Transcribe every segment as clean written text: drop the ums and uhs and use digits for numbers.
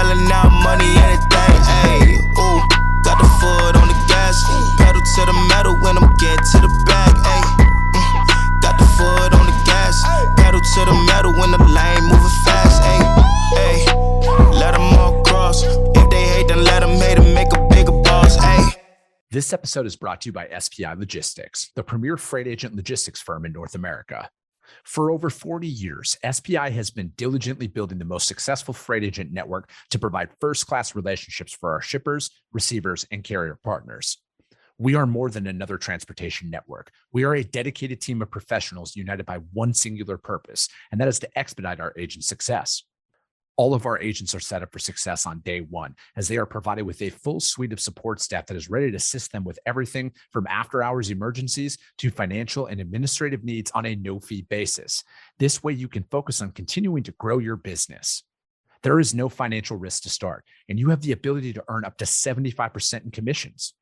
shelling out money, anything, ayy. Ooh, got the foot on the gas, pedal to the metal when I'm get to the bag, ayy. Got the foot on the gas, pedal to the metal when the lane moving fast, ayy. Ayy, let them all cross. If they hate, then let them hate and make a bigger boss, ayy. This episode is brought to you by SPI Logistics, the premier freight agent logistics firm in North America. For over 40 years, SPI has been diligently building the most successful freight agent network to provide first-class relationships for our shippers, receivers, and carrier partners. We are more than another transportation network. We are a dedicated team of professionals united by one singular purpose, and that is to expedite our agents' success. All of our agents are set up for success on day one, as they are provided with a full suite of support staff that is ready to assist them with everything from after-hours emergencies to financial and administrative needs on a no-fee basis. This way, you can focus on continuing to grow your business. There is no financial risk to start, and you have the ability to earn up to 75% in commissions.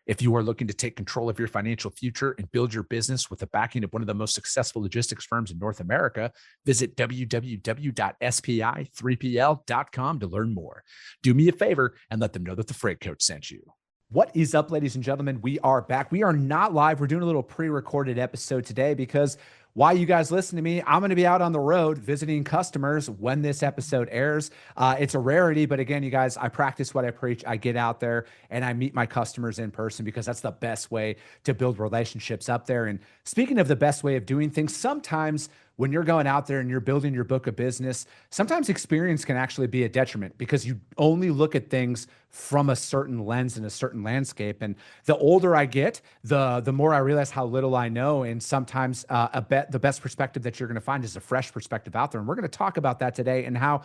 If you are looking to take control of your financial future and build your business with the backing of one of the most successful logistics firms in North America, visit www.spi3pl.com to learn more. Do me a favor and let them know that the Freight Coach sent you. What is up, ladies and gentlemen? We are back. We are not live. We're doing a little pre-recorded episode today because while you guys listen to me, I'm going to be out on the road visiting customers when this episode airs. It's a rarity, but again, you guys, I practice what I preach. I get out there and I meet my customers in person because that's the best way to build relationships up there. And speaking of the best way of doing things, sometimes when you're going out there and you're building your book of business, sometimes experience can actually be a detriment because you only look at things from a certain lens and a certain landscape. And the older I get, the more I realize how little I know. And sometimes the best perspective that you're going to find is a fresh perspective out there. And we're going to talk about that today and how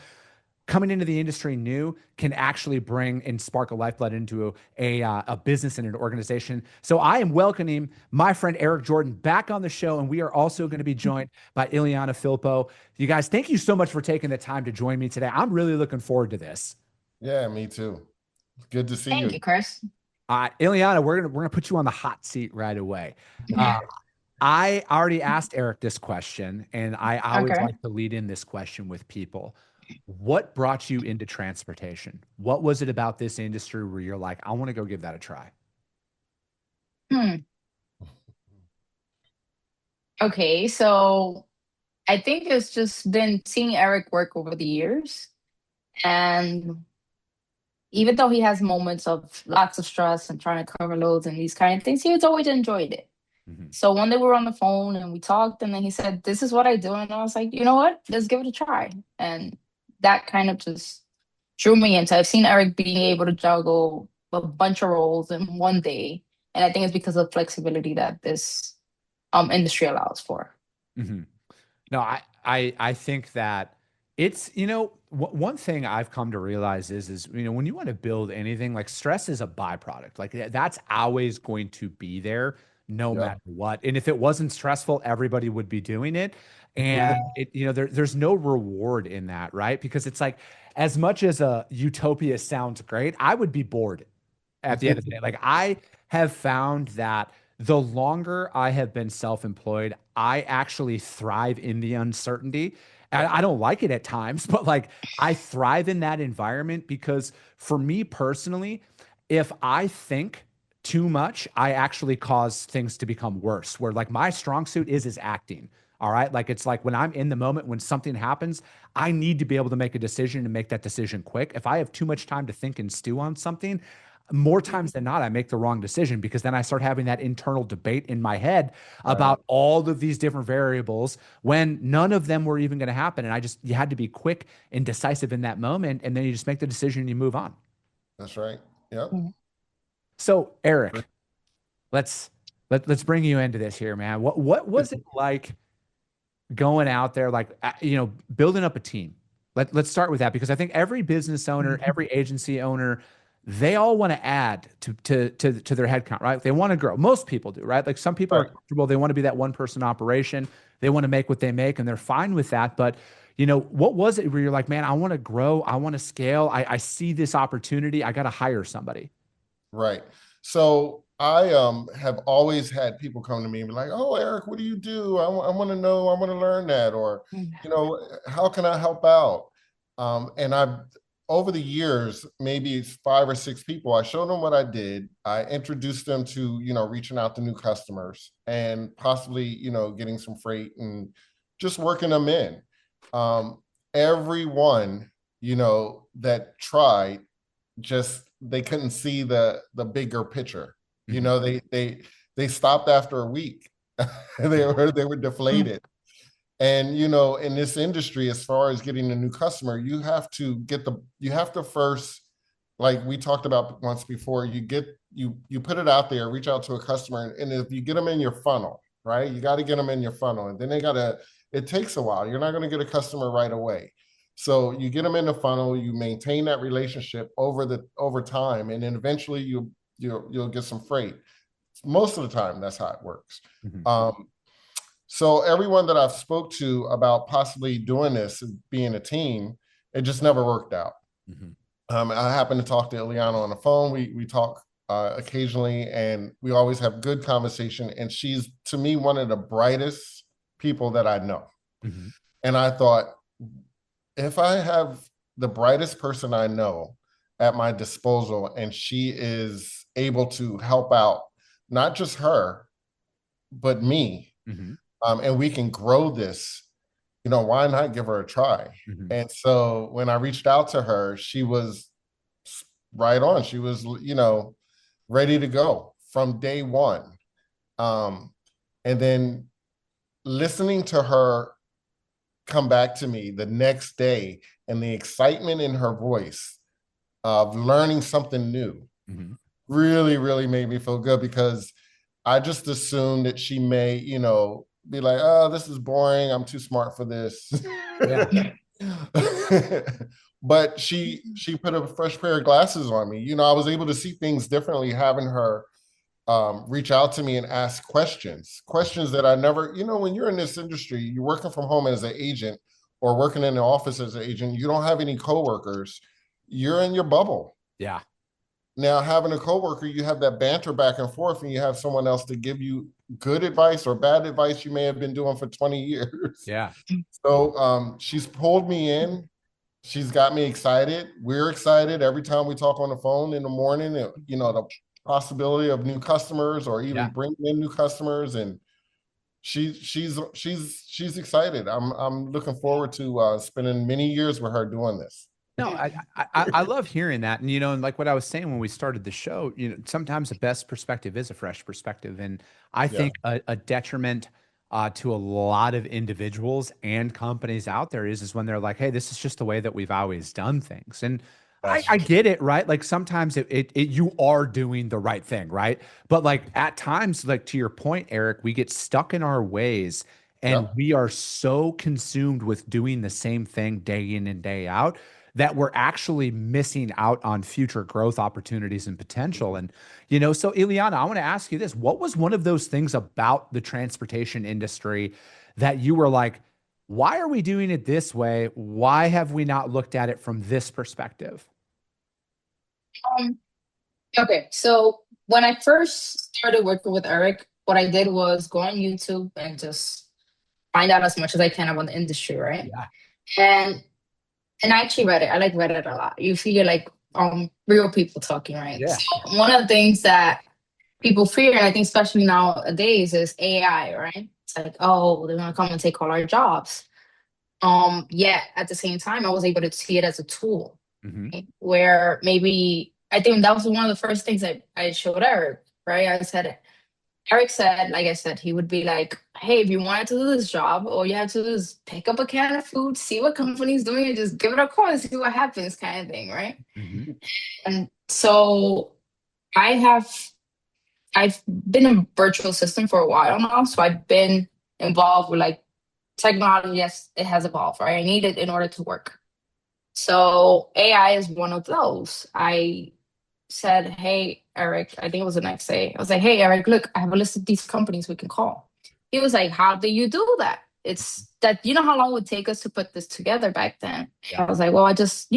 coming into the industry new can actually bring and spark a lifeblood into a business and an organization. So I am welcoming my friend Eric Jordan back on the show, and we are also going to be joined by Iliana Filpo. You guys, thank you so much for taking the time to join me today. I'm really looking forward to this. Yeah, me too. Good to see you. Thank you, Chris. Iliana, we're gonna put you on the hot seat right away. I already asked Eric this question, and I always like to lead in this question with people. What brought you into transportation? What was it about this industry where you're like, I want to go give that a try? Okay, so I think it's just been seeing Eric work over the years. And even though he has moments of lots of stress and trying to cover loads and these kind of things, he's always enjoyed it. So one day we were on the phone and we talked, and then he said, this is what I do. And I was like, you know what? Let's give it a try. And that kind of just drew me into. I've seen Eric being able to juggle a bunch of roles in one day. And I think it's because of flexibility that this industry allows for. No, I think that it's, one thing I've come to realize is, when you want to build anything, like stress is a byproduct. Like that's always going to be there no matter what. And if it wasn't stressful, everybody would be doing it. And there's no reward in that, right? Because it's like, as much as a utopia sounds great, I would be bored at the end of the day. Like I have found that the longer I have been self-employed, I actually thrive in the uncertainty. I don't like it at times, but like I thrive in that environment because for me personally, if I think too much, I actually cause things to become worse, where like my strong suit is acting. All right. Like, it's like when I'm in the moment, when something happens, I need to be able to make a decision and make that decision quick. If I have too much time to think and stew on something, more times than not, I make the wrong decision because then I start having that internal debate in my head about all of these different variables when none of them were even going to happen. And you had to be quick and decisive in that moment. And then you just make the decision and you move on. That's right. Yep. So Eric, let's bring you into this here, man. What was it like going out there, like, building up a team? Let's start with that, because I think every business owner, every agency owner, they all want to add to their headcount, right? They want to grow. Most people do, right? Like some people are comfortable. They want to be that one person operation. They want to make what they make and they're fine with that. But what was it where you're like, man, I want to grow. I want to scale. I see this opportunity. I got to hire somebody. Right. So I have always had people come to me and be like, oh, Eric, what do you do? I want to know, I want to learn that. Or, how can I help out? And I've over the years, maybe 5 or 6 people, I showed them what I did. I introduced them to, reaching out to new customers and possibly, getting some freight and just working them in. Everyone, that tried, just they couldn't see the bigger picture. They stopped after a week. they were deflated. And in this industry, as far as getting a new customer, you have to first, like we talked about once before, you put it out there, reach out to a customer, and if you get them in your funnel, right, you got to get them in your funnel, and then it takes a while. You're not going to get a customer right away. So you get them in the funnel, you maintain that relationship over time, and then eventually you'll get some freight. Most of the time, that's how it works. So everyone that I've spoke to about possibly doing this, being a team, it just never worked out. I happen to talk to Iliana on the phone. We talk occasionally, and we always have good conversation. And she's, to me, one of the brightest people that I know. And I thought, if I have the brightest person I know at my disposal, and she is able to help out, not just her, but me, and we can grow this, why not give her a try? And so when I reached out to her, she was right on. She was, ready to go from day one. And then listening to her come back to me the next day, and the excitement in her voice of learning something new really, really made me feel good, because I just assumed that she may, be like, oh, this is boring, I'm too smart for this. But she put a fresh pair of glasses on me. I was able to see things differently, having her reach out to me and ask questions that I never, when you're in this industry, you're working from home as an agent or working in the office as an agent, you don't have any coworkers, you're in your bubble. Yeah. Now, having a coworker, you have that banter back and forth, and you have someone else to give you good advice or bad advice you may have been doing for 20 years. Yeah. So she's pulled me in. She's got me excited. We're excited every time we talk on the phone in the morning, the possibility of new customers, or even bringing in new customers. And she's excited. I'm looking forward to spending many years with her doing this. No, I love hearing that. And, and like what I was saying when we started the show, sometimes the best perspective is a fresh perspective. And I think a detriment to a lot of individuals and companies out there is when they're like, hey, this is just the way that we've always done things. And I get it, right? Like sometimes you are doing the right thing, right? But like at times, like to your point, Eric, we get stuck in our ways, and we are so consumed with doing the same thing day in and day out that we're actually missing out on future growth opportunities and potential. And, so Iliana, I want to ask you this. What was one of those things about the transportation industry that you were like, why are we doing it this way? Why have we not looked at it from this perspective? Okay, so when I first started working with Eric, what I did was go on YouTube and just find out as much as I can about the industry, right? Yeah. And I actually read it. I read it a lot. You feel like real people talking, right? Yeah. So one of the things that people fear, and I think especially nowadays, is AI, right? It's like, oh, they're gonna come and take all our jobs. Yet at the same time, I was able to see it as a tool, right? Where maybe I think that was one of the first things that I showed Eric, right? Eric said, like I said, he would be like, hey, if you wanted to do this job, all you have to do is pick up a can of food, see what company's doing, and just give it a call and see what happens, kind of thing, right? And so I've been in virtual assistant for a while now, so I've been involved with like technology. Yes, it has evolved, right? I need it in order to work. So AI is one of those. I said, hey, Eric, I think it was the next day. I was like, hey, Eric, look, I have a list of these companies we can call. He was like, how do you do that? It's that, how long it would take us to put this together back then? I was like, well, I just,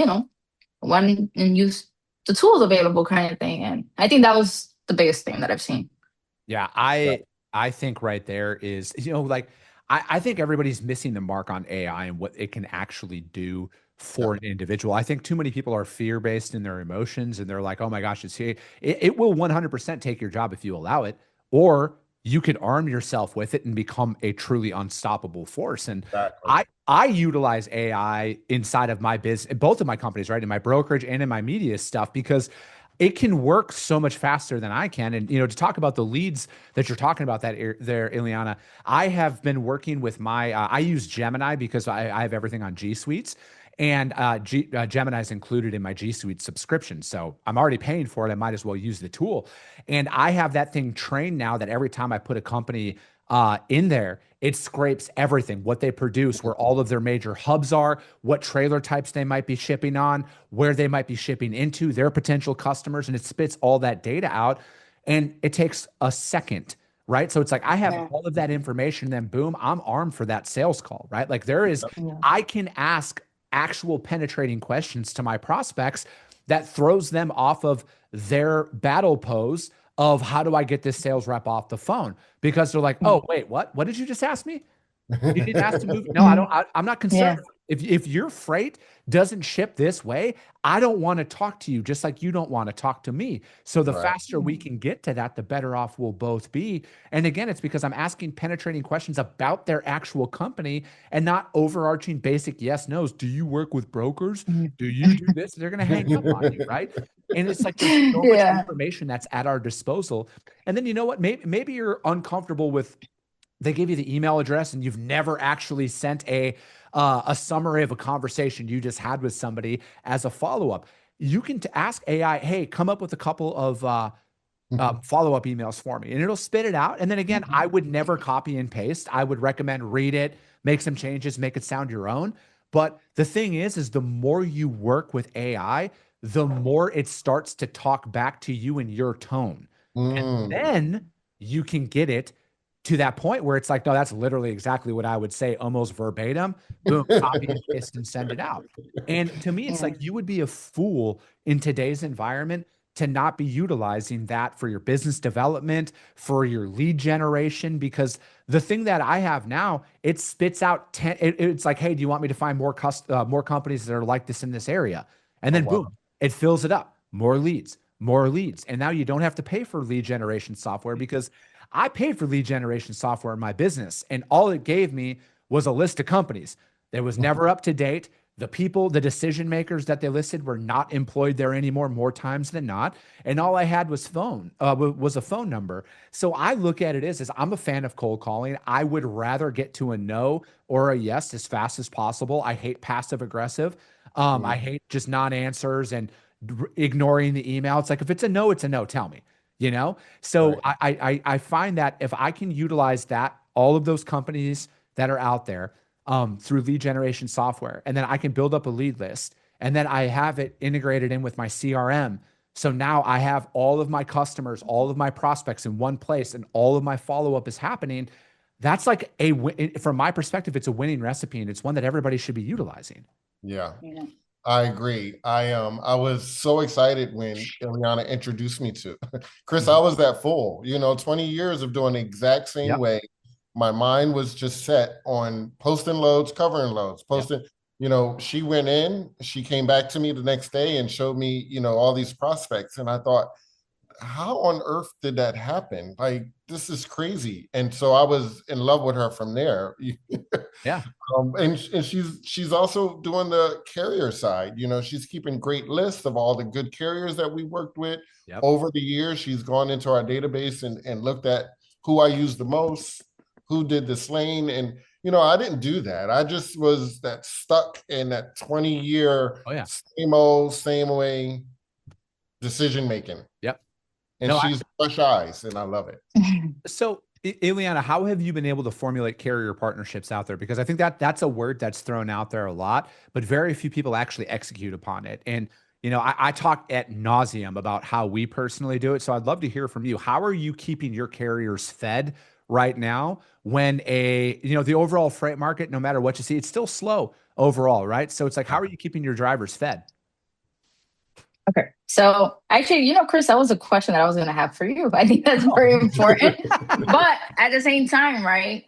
went and used the tools available, kind of thing. And I think that was the biggest thing that I've seen. Yeah, I think right there is, like, I think everybody's missing the mark on AI and what it can actually do for an individual. I think too many people are fear-based in their emotions and they're like, oh my gosh, it's here. It will 100% take your job if you allow it, or you can arm yourself with it and become a truly unstoppable force. And Exactly. I utilize AI inside of my business, both of my companies, right? In my brokerage and in my media stuff, because it can work so much faster than I can. And, to talk about the leads that you're talking about there, Iliana, I have been working with I use Gemini because I have everything on G Suites, and Gemini is included in my G Suite subscription. So I'm already paying for it. I might as well use the tool. And I have that thing trained now that every time I put a company in there, it scrapes everything, what they produce, where all of their major hubs are, what trailer types they might be shipping on, where they might be shipping into, their potential customers, and it spits all that data out. And it takes a second, right? So it's like I have all of that information, then boom, I'm armed for that sales call, right? Like I can ask actual penetrating questions to my prospects that throws them off of their battle pose of how do I get this sales rep off the phone? Because they're like, oh, wait, what? What did you just ask me? You didn't ask to move. No, I don't. I'm not concerned. If your freight doesn't ship this way, I don't want to talk to you, just like you don't want to talk to me. So the faster we can get to that, the better off we'll both be. And again, it's because I'm asking penetrating questions about their actual company and not overarching basic yes, no's. Do you work with brokers? Do you do this? They're going to hang up on you, right? And it's like there's so much information that's at our disposal. And then you know what? Maybe you're uncomfortable with, they give you the email address and you've never actually sent a summary of a conversation you just had with somebody as a follow-up. You can ask AI, hey, come up with a couple of follow-up emails for me, and it'll spit it out. And then again, I would never copy and paste. I would recommend read it, make some changes, make it sound your own. But the thing is the more you work with AI, the more it starts to talk back to you in your tone. And then you can get it to that point where it's like, no, that's literally exactly what I would say, almost verbatim. Boom, copy and paste and send it out. And to me, it's like you would be a fool in today's environment to not be utilizing that for your business development, for your lead generation, because the thing that I have now, it spits out 10, it's like, hey, do you want me to find more companies that are like this in this area? And then boom, it fills it up, more leads. And now you don't have to pay for lead generation software, because I paid for lead generation software in my business, and all it gave me was a list of companies that was never up to date. The people, the decision makers that they listed were not employed there anymore, more times than not. And all I had was a phone number. So I look at it as I'm a fan of cold calling. I would rather get to a no or a yes as fast as possible. I hate passive aggressive. I hate just non-answers and ignoring the email. It's like, if it's a no, tell me. So I find that if I can utilize that, all of those companies that are out there through lead generation software, and then I can build up a lead list, and then I have it integrated in with my CRM. So now I have all of my customers, all of my prospects in one place, and all of my follow-up is happening. That's like from my perspective, it's a winning recipe, and it's one that everybody should be utilizing. Yeah. I agree. I was so excited when Iliana introduced me to Chris. I was that fool, 20 years of doing the exact same way. My mind was just set on posting loads, covering loads, posting, she went in, she came back to me the next day and showed me, all these prospects. And I thought, how on earth did that happen? Like, this is crazy. And so I was in love with her from there. Yeah. And she's also doing the carrier side. She's keeping great lists of all the good carriers that we worked with over the years. She's gone into our database and looked at who I used the most, who did this lane. And, I didn't do that. I just was stuck in that 20-year same old, same way decision making. Yep. And she's fresh eyes, and I love it. So, Iliana, how have you been able to formulate carrier partnerships out there? Because I think that's a word that's thrown out there a lot, but very few people actually execute upon it. And, I talk ad nauseum about how we personally do it. So I'd love to hear from you. How are you keeping your carriers fed right now when the overall freight market, no matter what you see, it's still slow overall, right? So it's like, how are you keeping your drivers fed? Okay. So actually, Chris, that was a question that I was going to have for you. I think that's very important. But at the same time, right?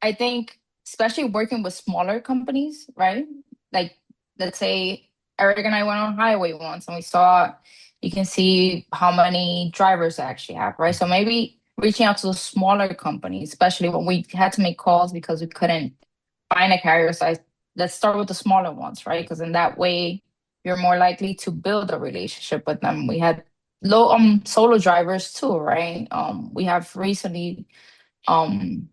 I think, especially working with smaller companies, right? Like, let's say Eric and I went on highway once and we saw, you can see how many drivers they actually have, right? So maybe reaching out to the smaller companies, especially when we had to make calls because we couldn't find a carrier. So let's start with the smaller ones, right? Because in that way, you're more likely to build a relationship with them. We had low solo drivers too, right? We have recently um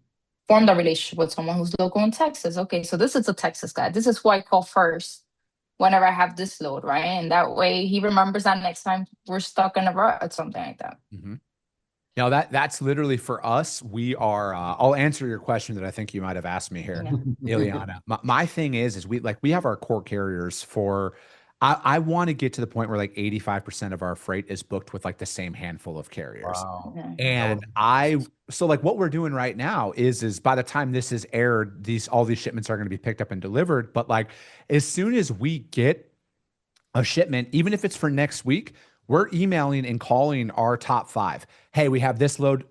formed a relationship with someone who's local in Texas. Okay, so this is a Texas guy. This is who I call first whenever I have this load, right? And that way he remembers that next time we're stuck in a rut or something like that. Mm-hmm. Now that's literally for us. We are. I'll answer your question that I think you might have asked me here, Yeah. Iliana. My thing is we have our core carriers for. I want to get to the point where like 85% of our freight is booked with like the same handful of carriers. Wow. Yeah. And so like what we're doing right now is by the time this is aired, all these shipments are going to be picked up and delivered. But like as soon as we get a shipment, even if it's for next week, we're emailing and calling our top 5. Hey, we have this load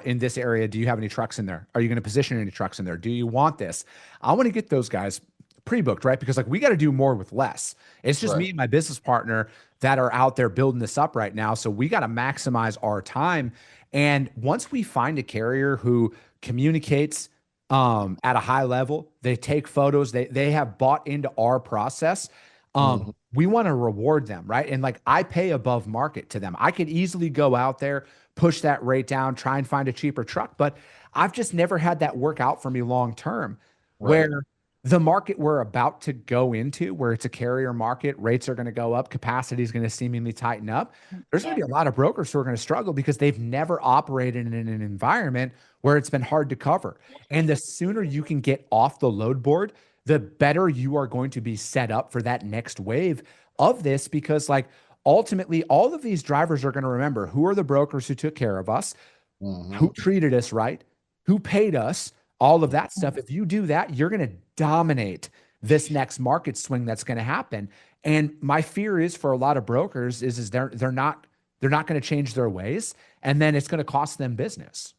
in this area. Do you have any trucks in there? Are you going to position any trucks in there? Do you want this? I want to get those guys pre-booked, right? Because like we got to do more with less. It's just me Right. and my business partner that are out there building this up right now. So we got to maximize our time. And once we find a carrier who communicates at a high level, they take photos, they have bought into our process. Mhm. We want to reward them, right? And like I pay above market to them. I could easily go out there, push that rate down, try and find a cheaper truck, but I've just never had that work out for me long term. Right. Where the market we're about to go into, where it's a carrier market, rates are going to go up, capacity is going to seemingly tighten up. There's going to Yeah. be a lot of brokers who are going to struggle because they've never operated in an environment where it's been hard to cover. And the sooner you can get off the load board, the better you are going to be set up for that next wave of this, because like ultimately all of these drivers are going to remember who are the brokers who took care of us, who Mhm. treated us right, who paid us, all of that stuff. If you do that, you're going to dominate this next market swing that's going to happen. And my fear is for a lot of brokers is they're not going to change their ways, and then it's going to cost them business.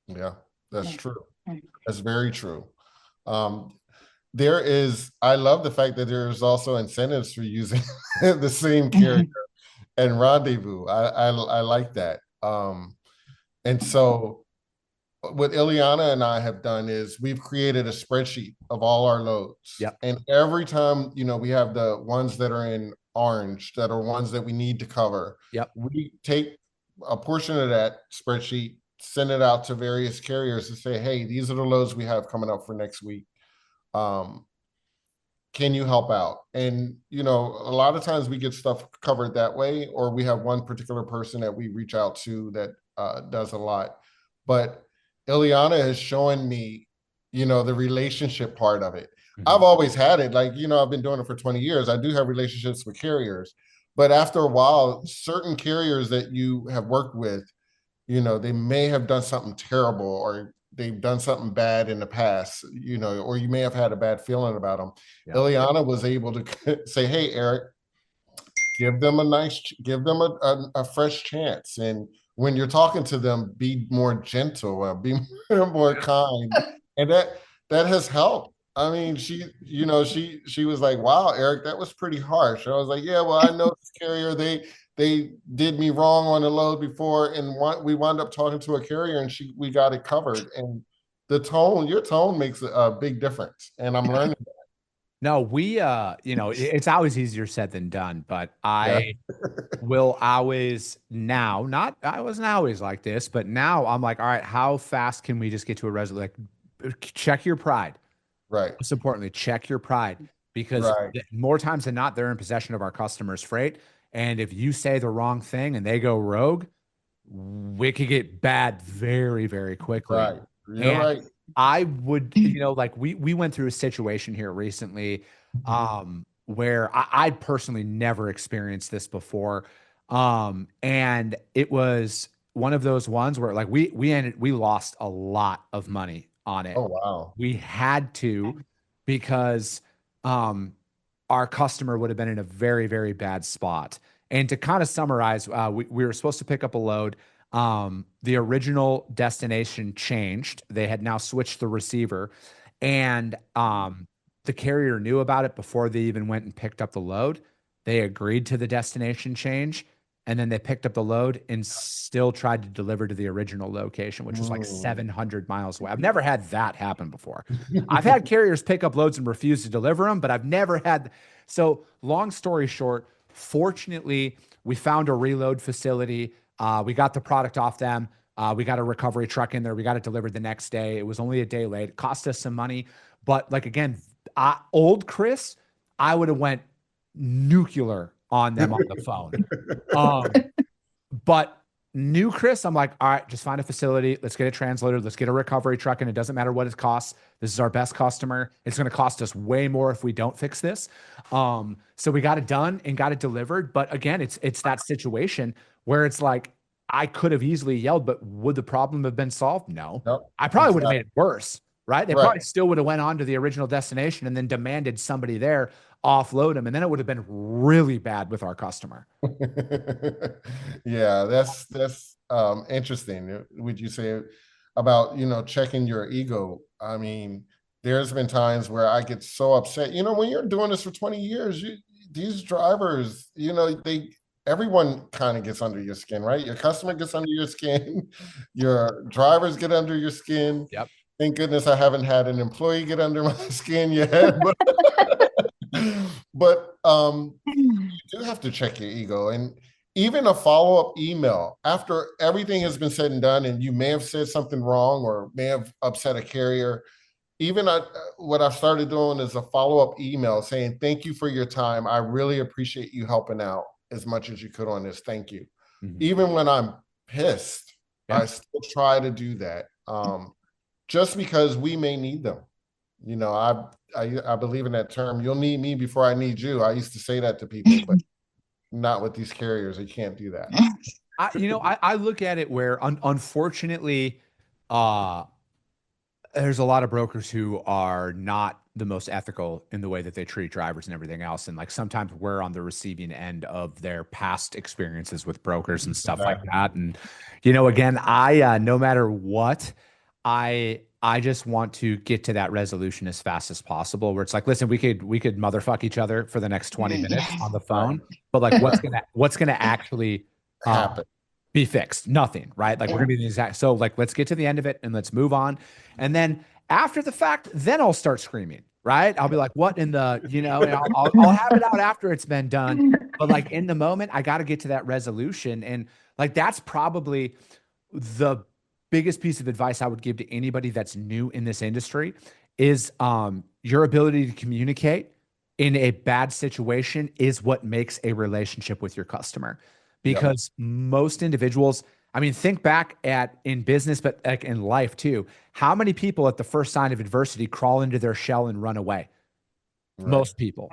Yeah, that's Yeah. true. Mm. That's very true. Um, I love the fact that there's also incentives for using the same carrier and rendezvous. I like that. And so what Iliana and I have done is we've created a spreadsheet of all our loads. Yep. And every time, we have the ones that are in orange, that are ones that we need to cover. Yep. We take a portion of that spreadsheet, send it out to various carriers to say, hey, these are the loads we have coming up for next week. Can you help out? And, a lot of times we get stuff covered that way, or we have one particular person that we reach out to that does a lot. But Iliana has shown me, the relationship part of it. I've always had it. Like, I've been doing it for 20 years. I do have relationships with carriers. But after a while, certain carriers that you have worked with, they may have done something terrible, or they've done something bad in the past, or you may have had a bad feeling about them. Yeah. Iliana was able to say, hey, Eric, give them a fresh chance. And when you're talking to them, be more gentle, be more kind. And that has helped. I mean, she was like, wow, Eric, that was pretty harsh. I was like, yeah, well, I know this carrier, they did me wrong on the load before, and we wound up talking to a carrier, and we got it covered. And your tone makes a big difference. And I'm learning that. No, it's always easier said than done, but Yeah. I will always now, not, I wasn't always like this, but now I'm like, all right, how fast can we just get to a resolution? Like, check your pride. Right. Most importantly, check your pride, because Right. more times than not, they're in possession of our customers' freight. And if you say the wrong thing and they go rogue, we could get bad very, very quickly. Right. You're And right. I would, like we went through a situation here recently, where I personally never experienced this before. And it was one of those ones where like we lost a lot of money on it. Oh, wow. We had to, because our customer would have been in a very, very bad spot. And to kind of summarize, we were supposed to pick up a load. The original destination changed. They had now switched the receiver, and the carrier knew about it before they even went and picked up the load. They agreed to the destination change, and then they picked up the load and still tried to deliver to the original location, which was like 700 miles away. I've never had that happen before. I've had carriers pick up loads and refuse to deliver them, but I've never had. So long story short, fortunately, we found a reload facility. We got the product off them. We got a recovery truck in there. We got it delivered the next day. It was only a day late. It cost us some money. But like, again, old Chris, I would have went nuclear on them on the phone. But new Chris, I'm like, all right, just find a facility. Let's get it transloaded. Let's get a recovery truck. And it doesn't matter what it costs. This is our best customer. It's going to cost us way more if we don't fix this. So we got it done and got it delivered. But again, it's that situation where it's like, I could have easily yelled, but would the problem have been solved? No. Nope. I probably would have made it worse, right? They Right. probably still would have went on to the original destination and then demanded somebody there offload them. And then it would have been really bad with our customer. Yeah, that's interesting. Would you say about, checking your ego? I mean, there's been times where I get so upset. When you're doing this for 20 years, these drivers, everyone kind of gets under your skin, right? Your customer gets under your skin, your drivers get under your skin. Yep. Thank goodness I haven't had an employee get under my skin yet. But you do have to check your ego. And even a follow-up email after everything has been said and done, and you may have said something wrong or may have upset a carrier. Even what I've started doing is a follow-up email saying, thank you for your time. I really appreciate you helping out as much as you could on this. Thank you. Even when I'm pissed, I still try to do that. Just because we may need them. I believe in that term. You'll need me before I need you. I used to say that to people, but not with these carriers. You can't do that. I look at it where unfortunately, there's a lot of brokers who are not the most ethical in the way that they treat drivers and everything else. And like, sometimes we're on the receiving end of their past experiences with brokers and stuff like that. And, again, no matter what, I just want to get to that resolution as fast as possible, where it's like, listen, we could motherfuck each other for the next 20 minutes on the phone, but like, what's gonna actually happen? Be fixed? Nothing, right? Like, we're gonna be the exact. So like, let's get to the end of it and let's move on. And then after the fact, then I'll start screaming, right? I'll be like, what in the, and I'll have it out after it's been done. But like, in the moment, I got to get to that resolution. And like, that's probably the biggest piece of advice I would give to anybody that's new in this industry is your ability to communicate in a bad situation is what makes a relationship with your customer. Because most individuals, I mean, think back in business, but like in life too, how many people at the first sign of adversity crawl into their shell and run away? Right. Most people.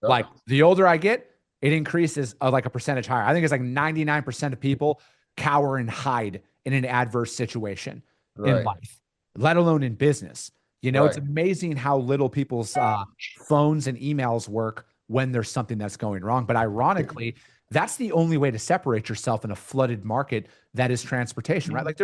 Like, the older I get, it increases like a percentage higher. I think it's like 99% of people cower and hide in an adverse situation in life, let alone in business. It's amazing how little people's phones and emails work when there's something that's going wrong. But ironically, that's the only way to separate yourself in a flooded market that is transportation, right? Like,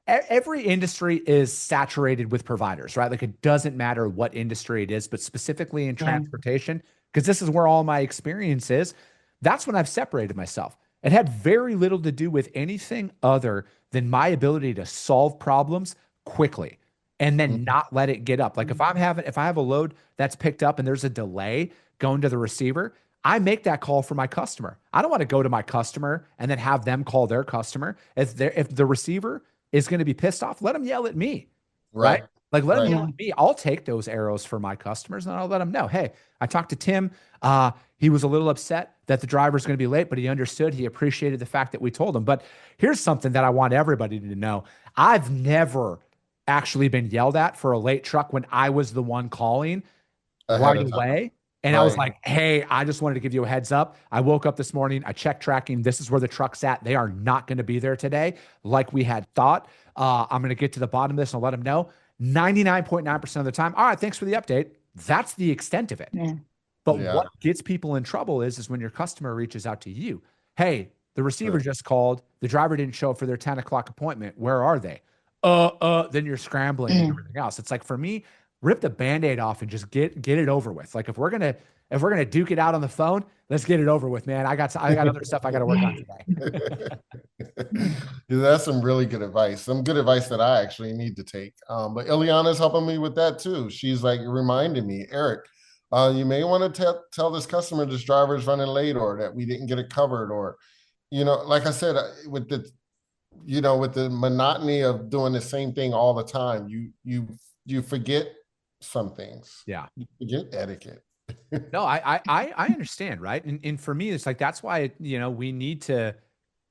every industry is saturated with providers, right? Like, it doesn't matter what industry it is, but specifically in transportation, because this is where all my experience is. That's when I've separated myself. It had very little to do with anything other than my ability to solve problems quickly and then not let it get up. Like, if I have a load that's picked up and there's a delay going to the receiver, I make that call for my customer. I don't want to go to my customer and then have them call their customer. If the receiver is going to be pissed off, let them yell at me, right? Like, let them yell at me. I'll take those arrows for my customers and I'll let them know, hey, I talked to Tim. He was a little upset that the driver's going to be late, but he understood. He appreciated the fact that we told him. But here's something that I want everybody to know. I've never actually been yelled at for a late truck when I was the one calling right away. And I was like, hey, I just wanted to give you a heads up. I woke up this morning. I checked tracking. This is where the truck's at. They are not going to be there today like we had thought. I'm going to get to the bottom of this and I'll let them know. 99.9% of the time, all right, thanks for the update. That's the extent of it. But what gets people in trouble is when your customer reaches out to you. Hey, The receiver Right. just called. The driver didn't show up for their 10 o'clock appointment. Where are they? Then you're scrambling and Mm. everything else. It's like, for me, rip the Band-Aid off and just get it over with. Like, if we're gonna duke it out on the phone, let's get it over with, man. I got other stuff I got to work on today. Yeah, that's some really good advice. Some good advice that I actually need to take. But Iliana's helping me with that too. She's like reminding me, Eric, you may want to tell this customer this driver is running late, or that we didn't get it covered, or, like I said, with the monotony of doing the same thing all the time, you forget some things. Yeah. You forget etiquette. No, I understand, right? And for me, it's like, that's why, we need to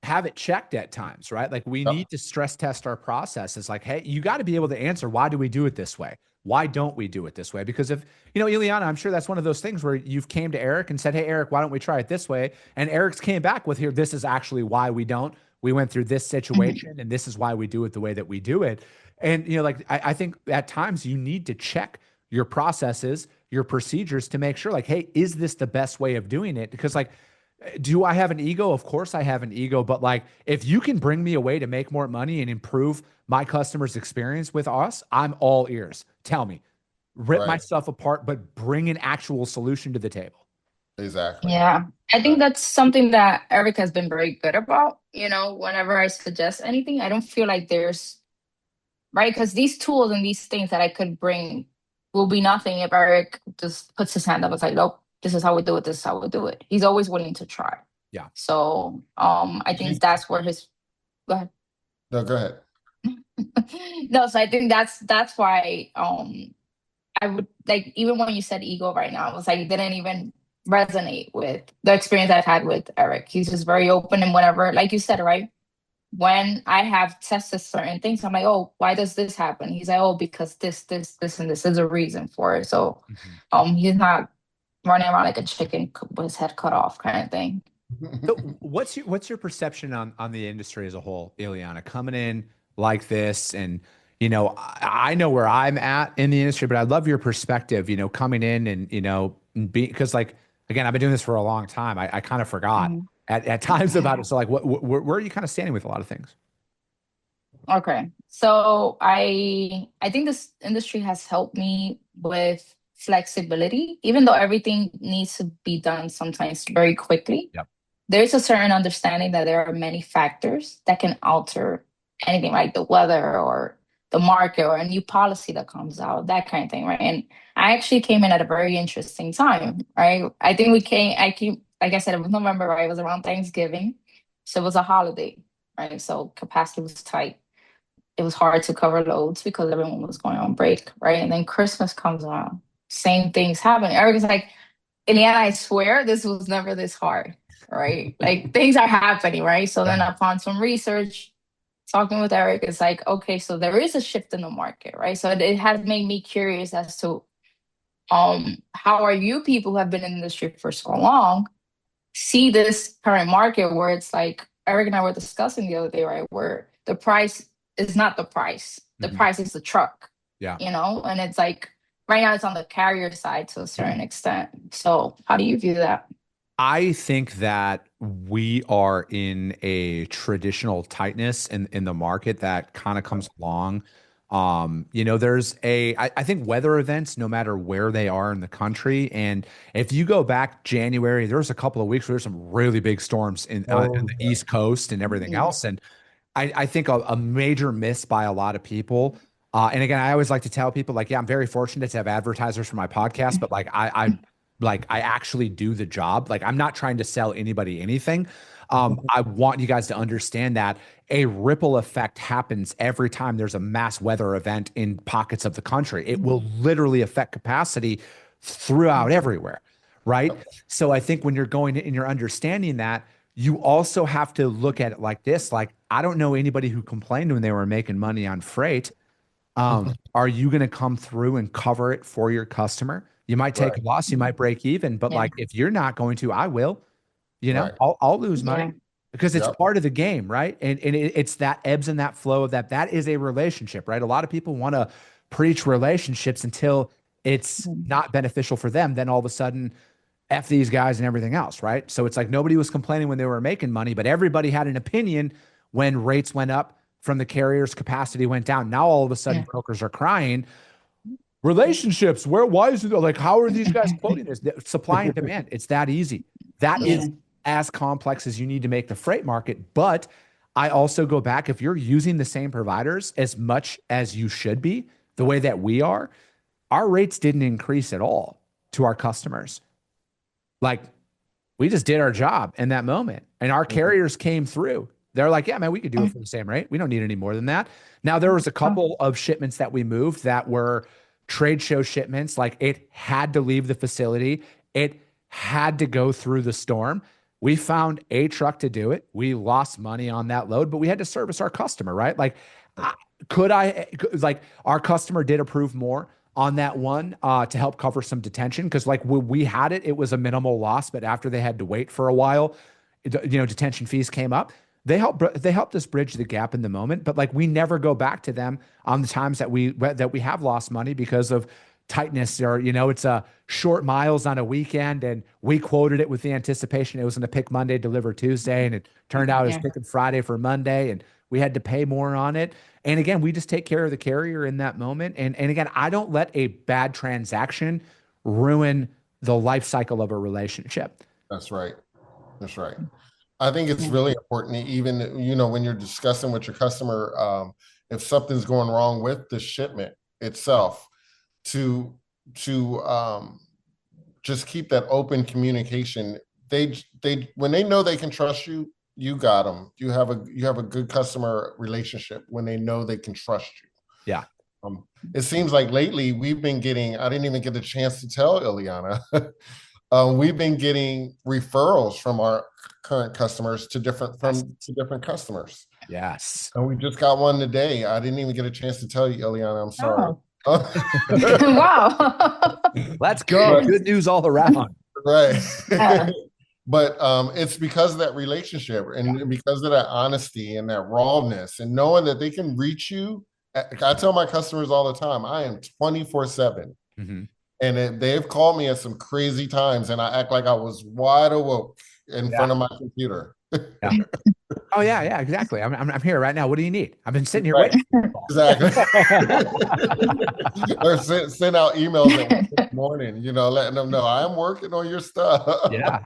have it checked at times, right? Like, we need to stress test our process. It's like, hey, you got to be able to answer, why do we do it this way? Why don't we do it this way? Because if, Iliana, I'm sure that's one of those things where you've came to Eric and said, hey, Eric, why don't we try it this way? And Eric's came back with, here, this is actually why we don't. We went through this situation and this is why we do it the way that we do it. And, like, I think at times you need to check your processes, your procedures, to make sure, like, hey, is this the best way of doing it? Because, like, do I have an ego? Of course I have an ego, but, like, if you can bring me a way to make more money and improve my customers' experience with us, I'm all ears. Tell me, rip my stuff apart, but bring an actual solution to the table. Exactly. Yeah, I think that's something that Eric has been very good about. Whenever I suggest anything, I don't feel like there's, right? Because these tools and these things that I could bring will be nothing if Eric just puts his hand up and is like, nope, this is how we do it. This is how we do it. He's always willing to try. Yeah. So I think that's where his, go ahead. No, go ahead. No, so I think that's why I would, like, even when you said ego right now, it was like, it didn't even resonate with the experience I've had with Eric. He's just very open, and whenever, like you said, right, when I have tested certain things, I'm like, oh, why does this happen? He's like, oh, because this, and this is a reason for it. So he's not running around like a chicken with his head cut off kind of thing. So what's your perception on the industry as a whole, Iliana, coming in like this? And, I know where I'm at in the industry, but I'd love your perspective, coming in and because, like, again, I've been doing this for a long time. I kind of forgot at times about it. So, like, where are you kind of standing with a lot of things? Okay. So I think this industry has helped me with flexibility, even though everything needs to be done sometimes very quickly. Yep. There's a certain understanding that there are many factors that can alter anything, like the weather or the market or a new policy that comes out, that kind of thing, right? And I actually came in at a very interesting time, right? I think like I said, it was November, right? It was around Thanksgiving. So it was a holiday, right? So capacity was tight. It was hard to cover loads because everyone was going on break, right? And then Christmas comes around. Same things happen. Eric is like, Iliana, I swear this was never this hard, right? Like, things are happening, right? So then upon some research, talking with Eric, it's like, okay, so there is a shift in the market, right? So it has made me curious as to how are you people who have been in the industry for so long see this current market where it's like, Eric and I were discussing the other day, right? Where the price is not the price. The price is the truck. Yeah. And it's like, right now it's on the carrier side to a certain extent. So how do you view that? I think that we are in a traditional tightness in the market that kind of comes along. There's I think weather events, no matter where they are in the country. And if you go back January, there was a couple of weeks where there's some really big storms in the East Coast and everything else. And I think a major miss by a lot of people. And again, I always like to tell people, like, yeah, I'm very fortunate to have advertisers for my podcast, but, like, I actually do the job. Like, I'm not trying to sell anybody anything. I want you guys to understand that a ripple effect happens every time there's a mass weather event in pockets of the country. It will literally affect capacity throughout everywhere, right? So I think when you're going and you're understanding that, you also have to look at it like this. Like, I don't know anybody who complained when they were making money on freight. Are you going to come through and cover it for your customer? You might take a loss, you might break even, but like, if you're not going to, I will, I'll lose money because it's part of the game. Right. And it's that ebbs and that flow of that is a relationship, right? A lot of people want to preach relationships until it's not beneficial for them. Then all of a sudden, F these guys and everything else, right? So it's like nobody was complaining when they were making money, but everybody had an opinion when rates went up from the carriers, capacity went down. Now all of a sudden brokers are crying. Relationships, why is it like, how are these guys quoting this? Supply and demand. It's that easy. That is as complex as you need to make the freight market. But I also go back, if you're using the same providers as much as you should be, the way that we are, our rates didn't increase at all to our customers. Like, we just did our job in that moment, and our carriers came through. They're like, yeah, man, we could do it for the same rate. We don't need any more than that. Now, there was a couple of shipments that we moved that were trade show shipments. Like, it had to leave the facility. It had to go through the storm. We found a truck to do it. We lost money on that load, but we had to service our customer, right? Like, our customer did approve more on that one to help cover some detention. Cause like when we had it, it was a minimal loss, but after they had to wait for a while, detention fees came up. They helped us bridge the gap in the moment, but like we never go back to them on the times that we have lost money because of tightness, or it's a short miles on a weekend, and we quoted it with the anticipation it was going to pick Monday, deliver Tuesday, and it turned out it was picking Friday for Monday, and we had to pay more on it. And again, we just take care of the carrier in that moment. And again, I don't let a bad transaction ruin the life cycle of a relationship. That's right. That's right. I think it's really important, even, when you're discussing with your customer, if something's going wrong with the shipment itself, to just keep that open communication. When they know they can trust you, you got them. You have a good customer relationship when they know they can trust you. Yeah. It seems like lately we've been getting, I didn't even get a chance to tell Iliana, we've been getting referrals from our current customers to different customers. Yes. And we just got one today. I didn't even get a chance to tell you, Iliana. I'm sorry. Wow. Let's go. Good news all around. Right. But it's because of that relationship, and because of that honesty and that rawness, and knowing that they can reach you. I tell my customers all the time, I am 24/7. And they've called me at some crazy times, and I act like I was wide awake in front of my computer. Oh yeah, exactly. I'm here right now. What do you need? I've been sitting here waiting. Exactly. Or send out emails at 1 in the morning, letting them know I'm working on your stuff. Yeah.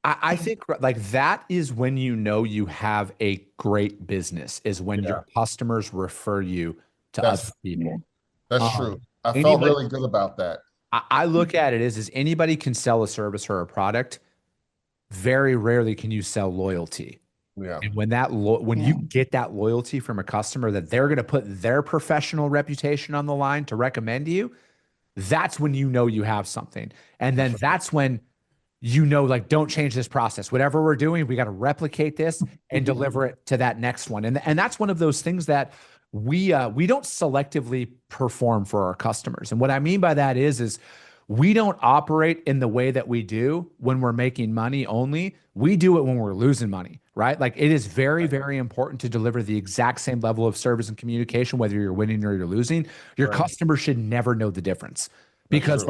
I think like that is when you have a great business, is when your customers refer you to other people. That's true. I felt really good about that. I look at it as anybody can sell a service or a product. Very rarely can you sell loyalty. Yeah. And when you get that loyalty from a customer that they're going to put their professional reputation on the line to recommend you, that's when you have something. And then that's when like, don't change this process. Whatever we're doing, we got to replicate this and deliver it to that next one. And that's one of those things that we don't selectively perform for our customers. And what I mean by that is we don't operate in the way that we do when we're making money only. We do it when we're losing money, right? Like, it is very, very important to deliver the exact same level of service and communication, whether you're winning or you're losing. Your customer should never know the difference, because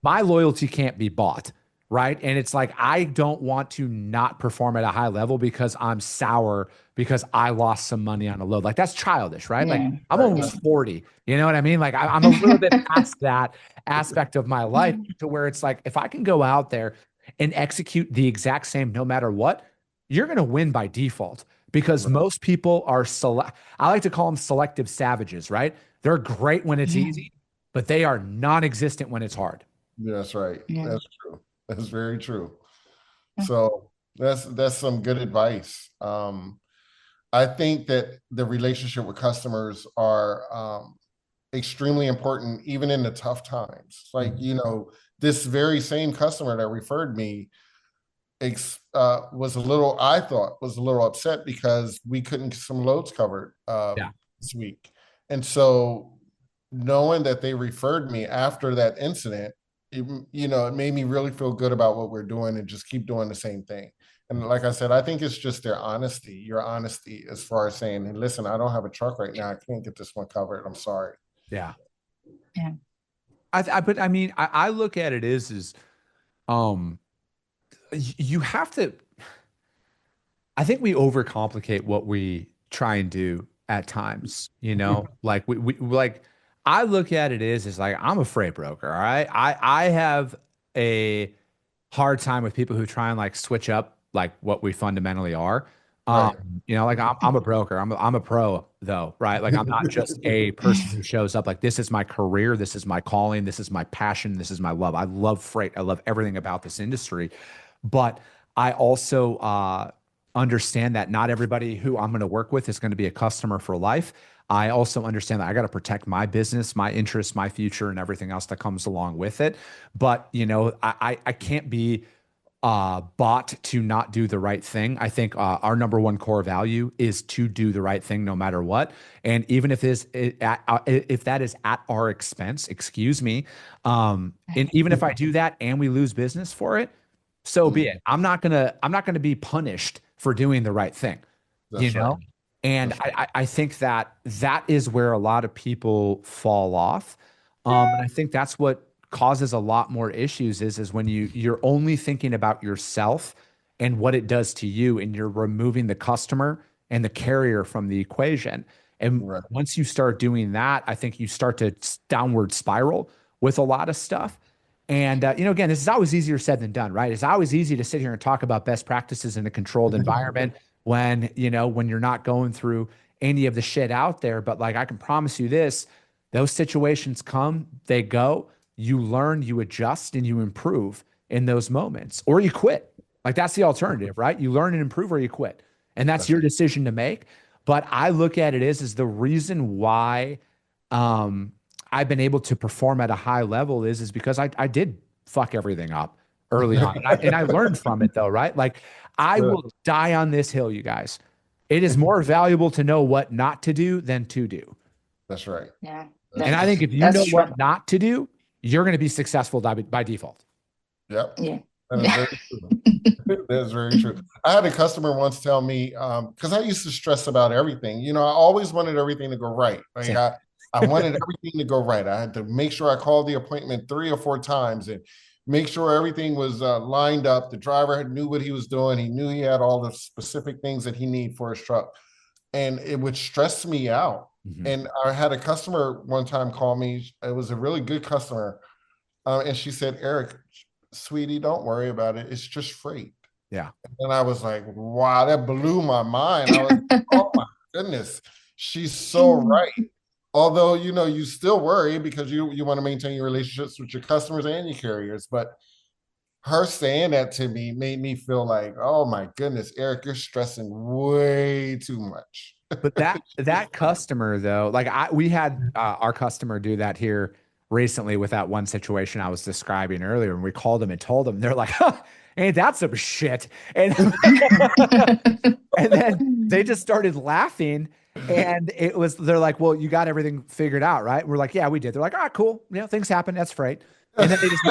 my loyalty can't be bought. Right. And it's like, I don't want to not perform at a high level because I'm sour because I lost some money on a load. Like, that's childish, right? Like, I'm almost 40. You know what I mean? Like, I'm a little bit past that aspect of my life, to where it's like, if I can go out there and execute the exact same no matter what, you're going to win by default, because most people are I like to call them selective savages, right? They're great when it's easy, but they are non-existent when it's hard. Yeah, that's right. Yeah. That's true. That's very true. So that's some good advice. I think that the relationship with customers are extremely important, even in the tough times. Like, this very same customer that referred me was a little upset because we couldn't get some loads covered this week. And so knowing that they referred me after that incident, it made me really feel good about what we're doing, and just keep doing the same thing. And like I said, I think it's just your honesty as far as saying, hey, listen, I don't have a truck right now. I can't get this one covered. I'm sorry. Yeah. Yeah. I look at it is um, you have to, I think we overcomplicate what we try and do at times, you know, like we like, I look at it is like, I'm a freight broker. All right. I have a hard time with people who try and like switch up like what we fundamentally are. Right. You know, like I'm a broker. I'm a pro though, right? Like I'm not just a person who shows up. Like this is my career, this is my calling, this is my passion, this is my love. I love freight. I love everything about this industry. But I also understand that not everybody who I'm going to work with is going to be a customer for life. I also understand that I got to protect my business, my interests, my future, and everything else that comes along with it. But you know, I can't be bought to not do the right thing. I think our number one core value is to do the right thing no matter what. And even if if that is at our expense, excuse me, and even if I do that and we lose business for it, so be it. I'm not gonna be punished for doing the right thing, you That's right. know? And That's right. I think that that is where a lot of people fall off. And I think that's what causes a lot more issues is when you're only thinking about yourself and what it does to you, and you're removing the customer and the carrier from the equation. And Right. once you start doing that, I think you start to downward spiral with a lot of stuff. And you know, again, this is always easier said than done, right? It's always easy to sit here and talk about best practices in a controlled environment when, you know, when you're not going through any of the shit out there. But like, I can promise you this, those situations come, they go, you learn, you adjust, and you improve in those moments, or you quit. Like that's the alternative, right? You learn and improve, or you quit. And that's That's your right. decision to make. But I look at it as the reason why um, I've been able to perform at a high level is because I did fuck everything up early on. And I learned from it though, right? Like I Good. will die on this hill, you guys. It is more valuable to know what not to do than to do. That's right. Yeah, That's And I that's think if you that's know true. what not to do, you're going to be successful by default. Yep. Yeah. That is very true. That is very true. I had a customer once tell me, because I used to stress about everything. You know, I always wanted everything to go right. Like Same. I wanted everything to go right. I had to make sure I called the appointment 3 or 4 times and make sure everything was lined up. The driver knew what he was doing. He knew he had all the specific things that he needed for his truck. And it would stress me out. Mhm. And I had a customer one time call me. It was a really good customer. And she said, Eric, sweetie, don't worry about it. It's just freight. Yeah. And I was like, wow, that blew my mind. I was, oh my goodness, she's so right. Although, you know, you still worry because you want to maintain your relationships with your customers and your carriers. But her saying that to me made me feel like, oh my goodness, Eric, you're stressing way too much. But that customer though, like we had our customer do that here recently with that one situation I was describing earlier, and we called them and told them, they're like, huh, ain't that some shit? And and then they just started laughing, and they're like, well, you got everything figured out, right? We're like, yeah, we did. They're like, all right, cool. You know, things happen. That's freight. And then they just,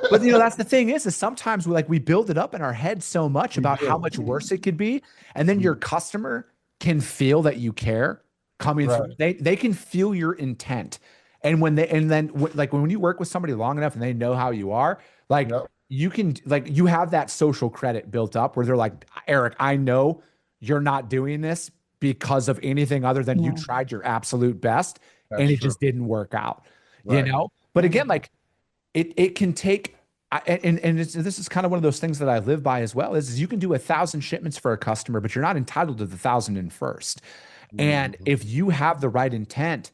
but you know, that's the thing is sometimes we build it up in our head so much about how much worse it could be. And then your customer can feel that you care coming Right. through. They can feel your intent. And like when you work with somebody long enough and they know how you are, like Yep. you can, like, you have that social credit built up where they're like, Eric, I know you're not doing this because of anything other than you Yeah. tried your absolute best and That's it true. just didn't work out, you Right. know? But again, like it can take, this is kind of one of those things that I live by as well, is you can do 1,000 shipments for a customer, but you're not entitled to the 1,001st. And Mhm. if you have the right intent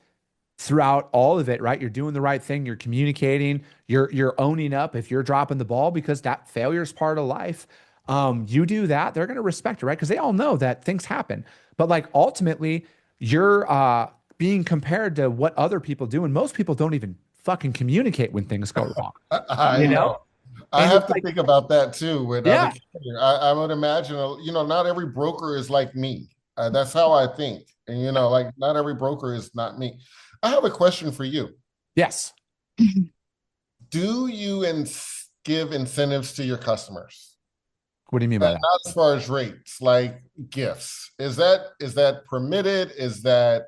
throughout all of it, right? You're doing the right thing. You're communicating. You're owning up if you're dropping the ball, because that failure is part of life. You do that, they're going to respect it, right? Because they all know that things happen. But like ultimately, you're being compared to what other people do, and most people don't even fucking communicate when things go wrong. I You know? know. I And have it's to like, think about that too with other yeah, carriers. I would imagine, you know, not every broker is like me. That's how I think. And, you know, like not every broker is not me. I have a question for you. yes. Do you give incentives to your customers? What do you mean by that? Not as far as rates, like gifts. Is that permitted? Is that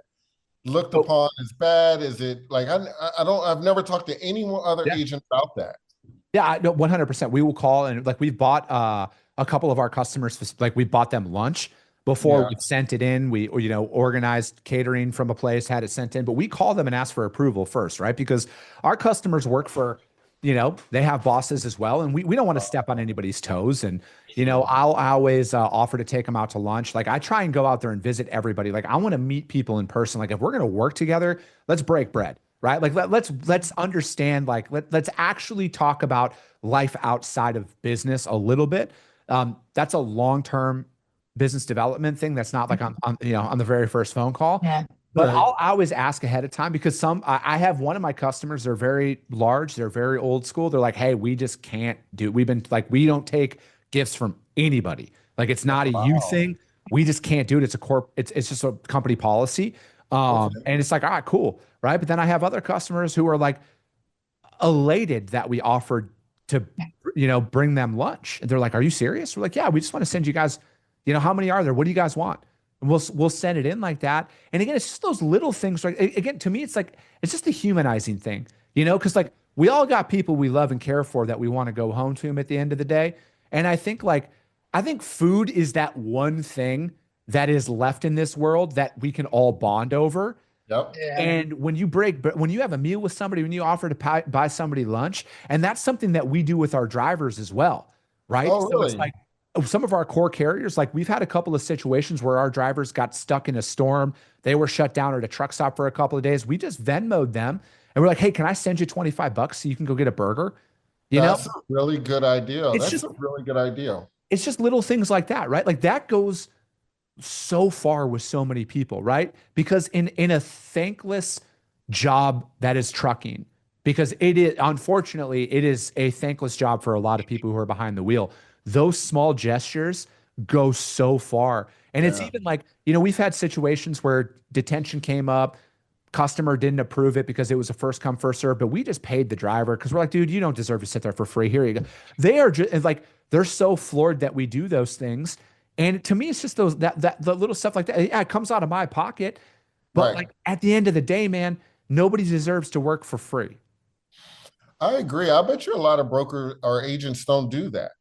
looked upon as bad? Is it like I've never talked to any other Yeah. agent about that. Yeah, no, 100%. We will call, and like we've bought a couple of our customers, like we bought them lunch before Yeah. we sent it in. We, organized catering from a place, had it sent in, but we call them and ask for approval first, right? Because our customers work for, they have bosses as well, and we don't want to step on anybody's toes. And I always offer to take them out to lunch. Like I try and go out there and visit everybody. Like I want to meet people in person. Like if we're gonna work together, let's break bread, right? Like let's understand. Like let's actually talk about life outside of business a little bit. That's a long-term business development thing. That's not like on the very first phone call. Yeah. But Right. I always ask ahead of time because I have one of my customers, they're very large, they're very old school. They're like, hey, we just can't do, we've been like, we don't take gifts from anybody. Like it's not a you Wow. thing. We just can't do it. It's just a company policy. Okay. And it's like, all right, cool. Right. But then I have other customers who are like elated that we offered to, bring them lunch. And they're like, are you serious? We're like, yeah, we just want to send you guys, how many are there? What do you guys want? And we'll send it in like that. And again, it's just those little things. Right? Again, to me, it's like, it's just the humanizing thing, because like we all got people we love and care for that we want to go home to them at the end of the day. And I think food is that one thing that is left in this world that we can all bond over. Yep. Yeah. And but when you have a meal with somebody, when you offer to buy somebody lunch, and that's something that we do with our drivers as well, right? Oh, So it's really? like some of our core carriers, like we've had a couple of situations where our drivers got stuck in a storm. They were shut down at a truck stop for a couple of days. We just Venmoed them and we're like, hey, can I send you 25 bucks so you can go get a burger? You know, That's a really good idea. it's That's just a really good idea. it's just little things like that, right? Like that goes so far with so many people, right? Because in a thankless job that is trucking, because it is unfortunately it is a thankless job for a lot of people who are behind the wheel. Those small gestures go so far. And it's Yeah. even like, we've had situations where detention came up, customer didn't approve it because it was a first come first serve, but we just paid the driver because we're like, dude, you don't deserve to sit there for free. Here you go. They are just like they're so floored that we do those things. And to me, it's just that the little stuff like that. Yeah, it comes out of my pocket, but Right. like at the end of the day, man, nobody deserves to work for free. I agree. I bet you a lot of broker or agents don't do that.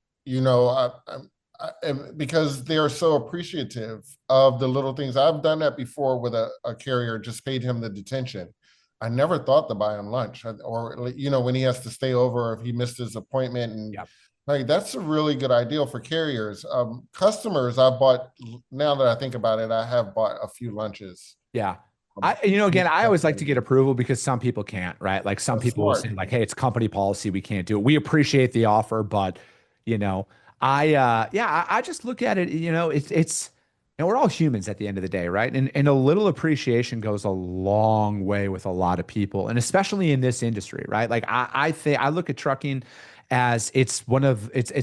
Because they are so appreciative of the little things. I've done that before with a carrier, just paid him the detention. I never thought to buy him lunch or, when he has to stay over if he missed his appointment. And Yep. like, that's a really good idea for carriers. Customers, now that I think about it, I have bought a few lunches. Yeah. Um, Again, I always like to get approval because some people can't, right? Like some That's people will smart. say like, hey, it's company policy. We can't do it. We appreciate the offer, but you know, I just look at it, we're all humans at the end of the day, right? And a little appreciation goes a long way with a lot of people, and especially in this industry, right? Like I think I look at trucking as it's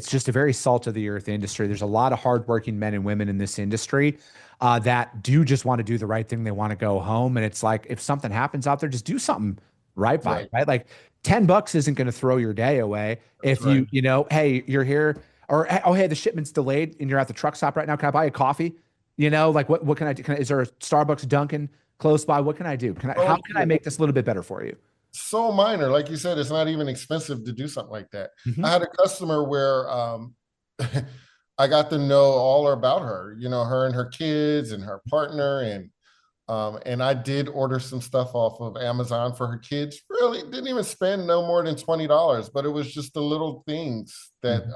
just a very salt of the earth industry. There's a lot of hardworking men and women in this industry that do just want to do the right thing. They want to go home. And it's like, if something happens out there, just do something right by it, right? Like $10 isn't going to throw your day away. That's If right. hey, you're here or, oh, hey, the shipment's delayed and you're at the truck stop right now. Can I buy a coffee? Like what can I do? Is there a Starbucks Dunkin' close by? What can I do? How Oh, can I make this a little bit better for you? so minor. Like you said, it's not even expensive to do something like that. Mhm. I had a customer where I got to know all about her, her and her kids and her partner. And I did order some stuff off of Amazon for her kids. Really didn't even spend no more than $20, but it was just the little things Mhm.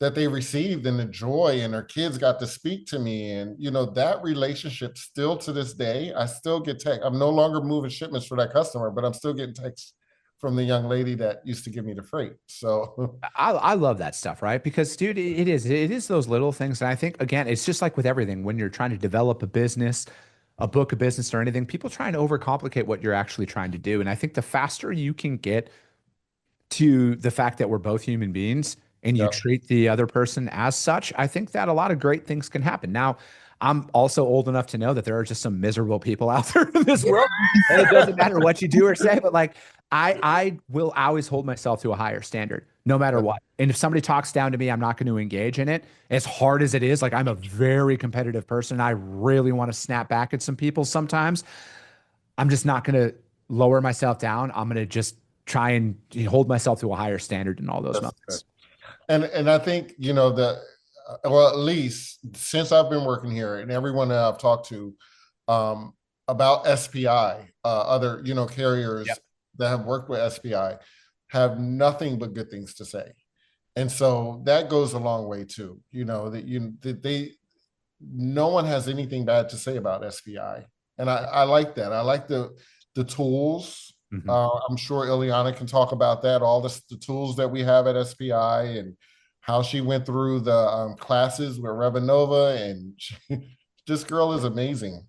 that they received and the joy, and her kids got to speak to me. And that relationship still to this day, I still get text. I'm no longer moving shipments for that customer, but I'm still getting texts from the young lady that used to give me the freight. So I love that stuff, right? Because dude, it is those little things. And I think again, it's just like with everything, when you're trying to develop a business, a book of business or anything, people try and overcomplicate what you're actually trying to do. And I think the faster you can get to the fact that we're both human beings and you yeah. treat the other person as such, I think that a lot of great things can happen. Now, I'm also old enough to know that there are just some miserable people out there in this world, and it doesn't matter what you do or say, but like I will always hold myself to a higher standard, no matter what. And if somebody talks down to me, I'm not going to engage in it. As hard as it is, like I'm a very competitive person. I really want to snap back at some people sometimes. I'm just not going to lower myself down. I'm going to just try and hold myself to a higher standard in all those moments. And I think, well, at least since I've been working here and everyone that I've talked to about SPI, other, carriers that have worked with SPI have nothing but good things to say. And so that goes a long way too, no one has anything bad to say about SPI. And I like that. I like the tools. I'm sure Iliana can talk about that, all the tools that we have at SPI and how she went through the classes with Revanova, and this girl is amazing.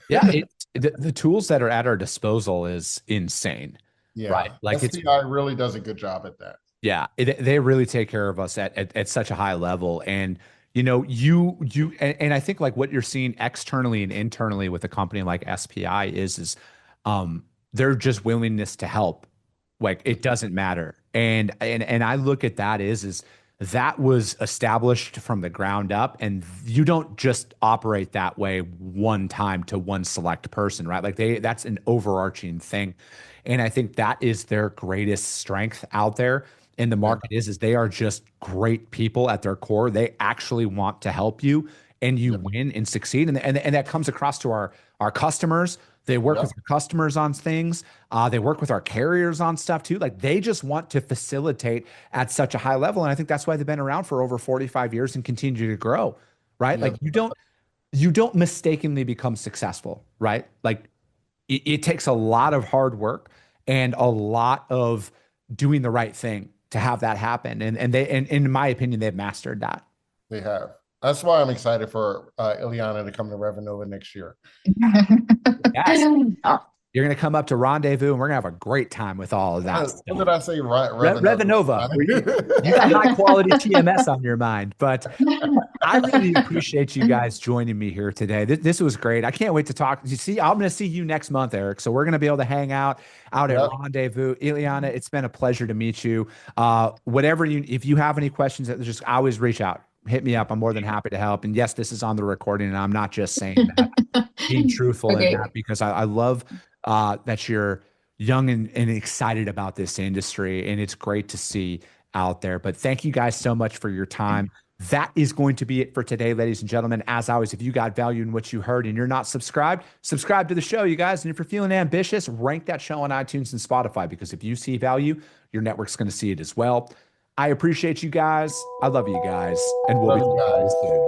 Yeah, the tools that are at our disposal is insane. Yeah, right. Like SPI really does a good job at that. Yeah, they really take care of us at such a high level. And and I think like what you're seeing externally and internally with a company like SPI is their just willingness to help. Like it doesn't matter. And I look at that is that was established from the ground up, and you don't just operate that way one time to one select person, right? Like that's an overarching thing. And I think that is their greatest strength out there in the market is they are just great people at their core. They actually want to help you, and you win and succeed. And that comes across to our customers. They work with our customers on things. They work with our carriers on stuff too. Like they just want to facilitate at such a high level. And I think that's why they've been around for over 45 years and continue to grow, right? Like you don't mistakenly become successful, right? Like it takes a lot of hard work and a lot of doing the right thing to have that happen. And in my opinion, they've mastered that. They have. That's why I'm excited for Iliana to come to Revanova next year. Yes. You're going to come up to Rendezvous, and we're going to have a great time with all of that. What did I say? Revanova. You got high quality TMS on your mind. But I really appreciate you guys joining me here today. This was great. I can't wait to talk. You see, I'm going to see you next month, Eric. So we're going to be able to hang out at Rendezvous. Iliana, it's been a pleasure to meet you. If you have any questions, just always reach out. Hit me up. I'm more than happy to help. And yes, this is on the recording, and I'm not just saying that, being truthful in that, because I love that you're young and excited about this industry, and it's great to see out there. But thank you guys so much for your time. That is going to be it for today, ladies and gentlemen. As always, if you got value in what you heard and you're not subscribed, subscribe to the show, you guys. And if you're feeling ambitious, rank that show on iTunes and Spotify, because if you see value, your network's going to see it as well. I appreciate you guys. I love you guys. And we'll be guys soon.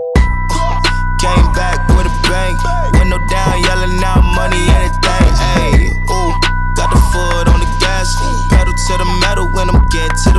Came back with a bang. Window down, yelling out money, anything. Ayy, ooh, got the foot on the gas. Pedal to the metal when I'm get to